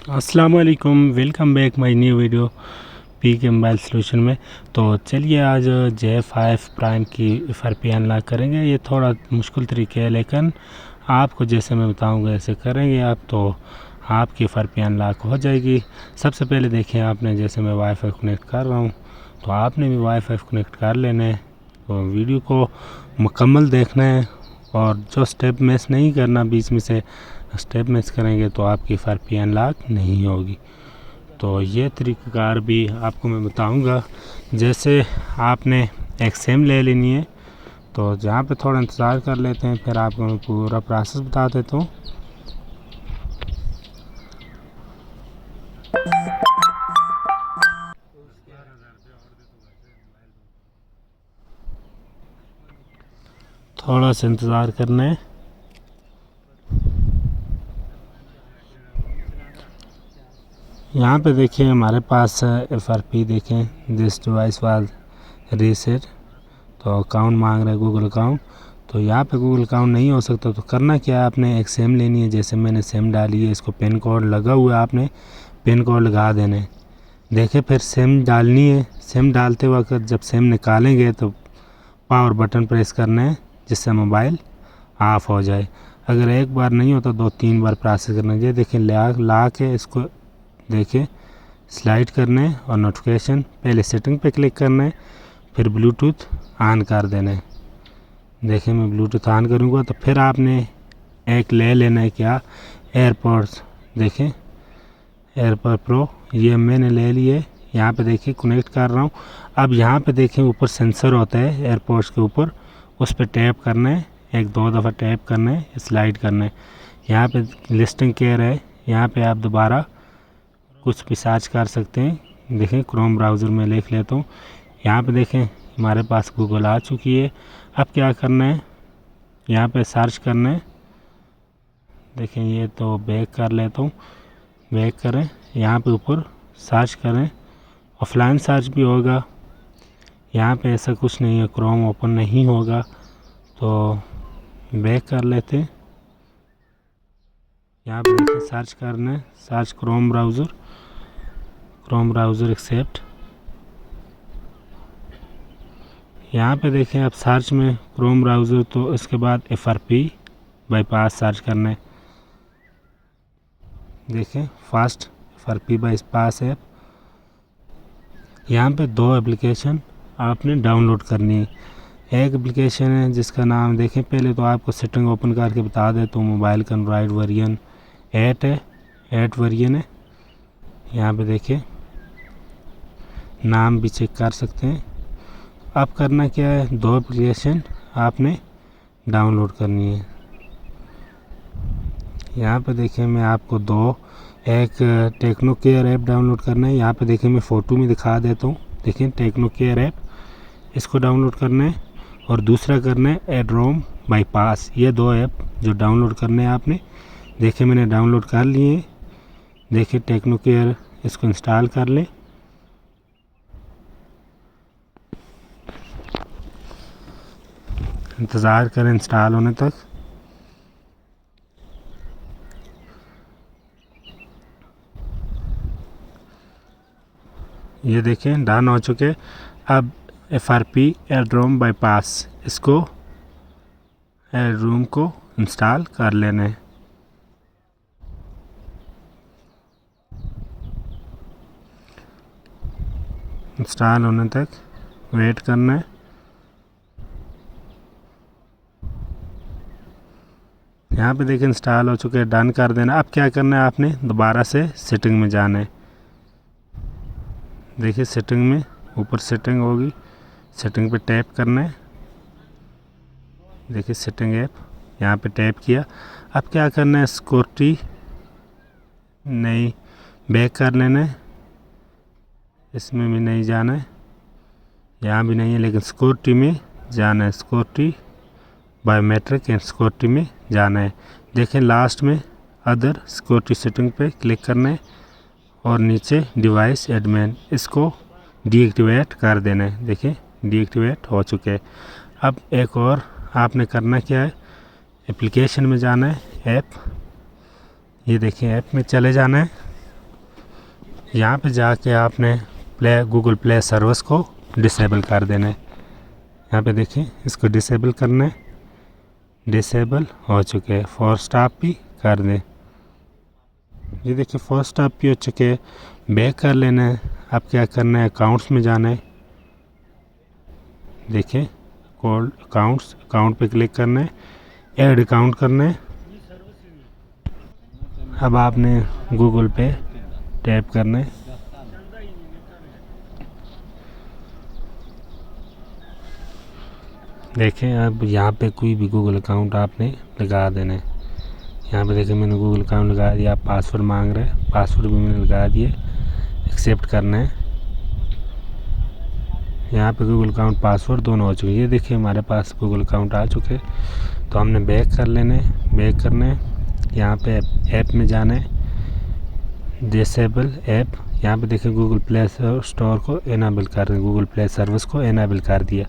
अस्सलाम वालेकुम, welcome back my new video P के मोबाइल सॉल्यूशन में। तो चलिए आज J5 प्राइम की FRP अनलॉक करेंगे। ये थोड़ा मुश्किल तरीके है, लेकिन आपको जैसे मैं बताऊंगा ऐसे करेंगे आप तो आपकी FRP अनलॉक हो जाएगी। सबसे पहले देखें, आपने जैसे मैं वाईफाई कनेक्ट कर रहा हूँ तो आपने भी वाईफाई कनेक्ट कर लेना है। तो वीडियो को मुकम्मल देखना है और जो स्टेप मिस नहीं करना, बीच में से स्टेप मिस करेंगे तो आपकी FRP अनलॉक नहीं होगी। तो ये तरीक़ाकार भी आपको मैं बताऊंगा। जैसे आपने एक सिम ले लेनी है, तो जहाँ पे थोड़ा इंतज़ार कर लेते हैं, फिर आपको मैं पूरा प्रोसेस बता देता हूँ। थोड़ा सा इंतज़ार करना है। यहाँ पे देखिए हमारे पास FRP देखें, दिस डिवाइस वाज रीसेट। तो अकाउंट मांग रहा है, गूगल अकाउंट। तो यहाँ पे गूगल अकाउंट नहीं हो सकता, तो करना क्या है, आपने एक सिम लेनी है। जैसे मैंने सिम डाली है, इसको पिन कोड लगा हुआ है, आपने पिन कोड लगा देना है। देखिए फिर सिम डालनी है। सिम डालते वक्त जब सिम निकालेंगे तो पावर बटन प्रेस करना है, जिससे मोबाइल ऑफ हो जाए। अगर एक बार नहीं होता, 2-3 बार प्रोसेस करना चाहिए। देखिए ला के इसको देखिए स्लाइड करना है और नोटिफिकेशन पहले सेटिंग पे क्लिक करना है, फिर ब्लूटूथ ऑन कर देना है। देखिए मैं ब्लूटूथ ऑन करूँगा तो फिर आपने एक ले लेना है, क्या, एयरपॉड्स। देखें एयरपॉड प्रो, ये मैंने ले लिए। यहाँ पे देखिए कनेक्ट कर रहा हूँ। अब यहाँ पे देखें ऊपर सेंसर होता है एयरपॉड्स के ऊपर, उस पर टैप करना है, 1-2 दफ़ा टैप करना है, स्लाइड करना है। यहाँ पे लिस्टिंग केयर है, यहाँ पे आप दोबारा कुछ भी सर्च कर सकते हैं। देखें क्रोम ब्राउज़र में लिख लेता हूँ। यहाँ पे देखें हमारे पास गूगल आ चुकी है। अब क्या करना है, यहाँ पे सर्च करना है। देखें ये तो बैक कर लेता हूँ, बैक करें, यहाँ पे ऊपर सर्च करें। ऑफलाइन सर्च भी होगा, यहाँ पे ऐसा कुछ नहीं है, क्रोम ओपन नहीं होगा। तो बैक कर लेते हैं। यहाँ पे देखिए सर्च करना है, सर्च क्रोम ब्राउज़र एक्सेप्ट। यहाँ पे देखें आप सर्च में क्रोम ब्राउज़र, तो इसके बाद FRP बाईपास सर्च करना है। देखें फास्ट FRP बाईपास ऐप। यहाँ पे 2 एप्लीकेशन आपने डाउनलोड करनी है। एक एप्लीकेशन है जिसका नाम देखें, पहले तो आपको सेटिंग ओपन करके बता दे तो मोबाइल का एंड्रॉयड वर्जन 8 है, 8 वर्जन है। यहाँ पे देखें नाम भी चेक कर सकते हैं। अब करना क्या है, 2 एप्लीकेशन आपने डाउनलोड करनी है। यहाँ पे देखें मैं आपको एक टेक्नो केयर ऐप डाउनलोड करना है। यहाँ पे देखें मैं फ़ोटो में दिखा देता हूँ। देखें टेक्नो केयर ऐप, इसको डाउनलोड करना है। और दूसरा करना है एड्रोम बाईपास। ये 2 ऐप जो डाउनलोड करने हैं आपने। देखिए मैंने डाउनलोड कर लिए। देखिए टेक्नो केयर, इसको इंस्टॉल कर लें। इंतज़ार करें इंस्टॉल होने तक। ये देखें डन हो चुके। अब FRP एड्रोम बाईपास, इसको एड्रोम को इंस्टॉल कर लेना है। इंस्टॉल होने तक वेट करना है। यहाँ पे देखिए इंस्टॉल हो चुके हैं, डन कर देना। अब क्या करना है, आपने दोबारा से सेटिंग में जाना है। देखिए सेटिंग में ऊपर सेटिंग होगी, सेटिंग पे टैप करना है। देखिए सेटिंग ऐप, यहाँ पे टैप किया। अब क्या करना है, सिक्योरिटी नहीं, बैक कर लेना है। इसमें भी नहीं जाना है, यहाँ भी नहीं है, लेकिन सिक्योरिटी में जाना है। सिक्योरिटी बायोमेट्रिक एंड सिक्योरिटी में जाना है। देखें लास्ट में अदर सिक्योरिटी सेटिंग पे क्लिक करना है और नीचे डिवाइस एडमिन, इसको डीएक्टिवेट कर देना है। देखिए डीएक्टिवेट हो चुके हैं। अब एक और आपने करना क्या है, एप्लीकेशन में जाना है, ऐप। ये देखिए ऐप में चले जाना है। यहाँ पे जाके आपने गूगल प्ले सर्विस को डिसेबल कर देना है। यहाँ पे देखिए इसको डिसेबल करना है, डिसेबल हो चुके हैं। फोर्स स्टॉप भी कर दें। ये देखिए फोर्स स्टॉप भी हो चुके हैं। बैक कर लेना है। अब क्या करना है, अकाउंट्स में जाना है। देखिए कोल्ड अकाउंट्स, अकाउंट पे क्लिक करना है, ऐड अकाउंट करना है। अब आपने गूगल पे टैप करना है। देखें अब यहाँ पे कोई भी गूगल अकाउंट आपने लगा देना है। यहाँ पे देखें मैंने गूगल अकाउंट लगा दिया। पासवर्ड मांग रहा है, पासवर्ड भी मैंने लगा दिए। एक्सेप्ट करना है। यहाँ पे गूगल अकाउंट पासवर्ड दोनों हो चुके। ये देखिए हमारे पास गूगल अकाउंट आ चुके। तो हमने बैक कर लेना है, बैक करना है। यहाँ पे ऐप में जाना है, डिसेबल ऐप। यहाँ पे देखिए गूगल प्ले स्टोर को इनेबल कर दें, गूगल प्ले सर्विस को इनेबल कर दिया।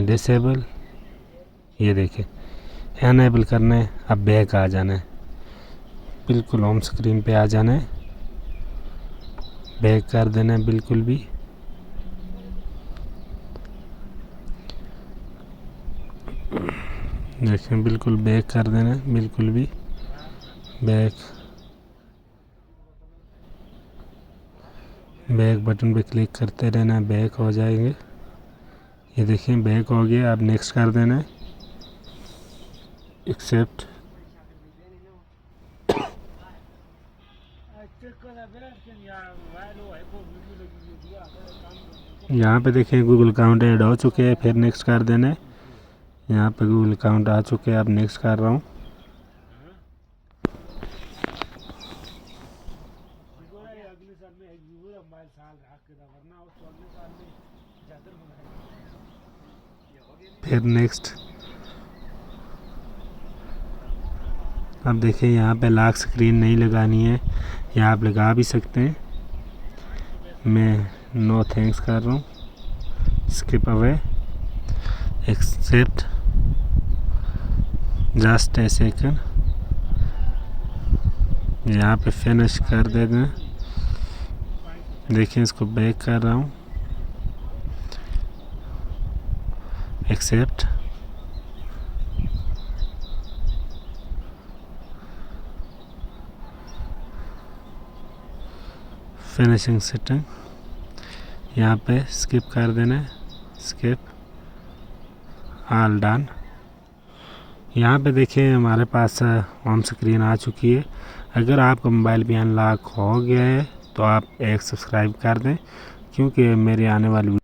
डिसेबल, ये देखिए इनेबल करना है। अब बैक आ जाना है, बिल्कुल होम स्क्रीन पे आ जाना है। बैक कर देना है बिल्कुल भी। देखें बिल्कुल बैक कर देना है, बिल्कुल भी बैक। बैक बटन पे क्लिक करते रहना है, बैक हो जाएंगे। ये देखिए बैक हो गया। अब नेक्स्ट कर देना है, एक्सेप्ट। यहाँ पे देखें गूगल अकाउंट ऐड हो चुके हैं, फिर नेक्स्ट कर देना है। यहाँ पे गूगल अकाउंट आ चुके हैं, अब नेक्स्ट कर रहा हूँ। फिर नेक्स्ट। अब देखिए यहाँ पे लॉक स्क्रीन नहीं लगानी है, या आप लगा भी सकते हैं। मैं नो थैंक्स कर रहा हूँ, skip away, except, just a second. यहाँ पे फिनिश कर देते हैं। देखिए इसको बैक कर रहा हूँ, एक्सेप्ट। फिनिशिंग सेटिंग, यहाँ पे स्किप कर देना है, स्किप, ऑल डन। यहाँ पे देखिए हमारे पास होम स्क्रीन आ चुकी है। अगर आपका मोबाइल भी अनलॉक हो गया है तो आप एक सब्सक्राइब कर दें, क्योंकि मेरे आने वाली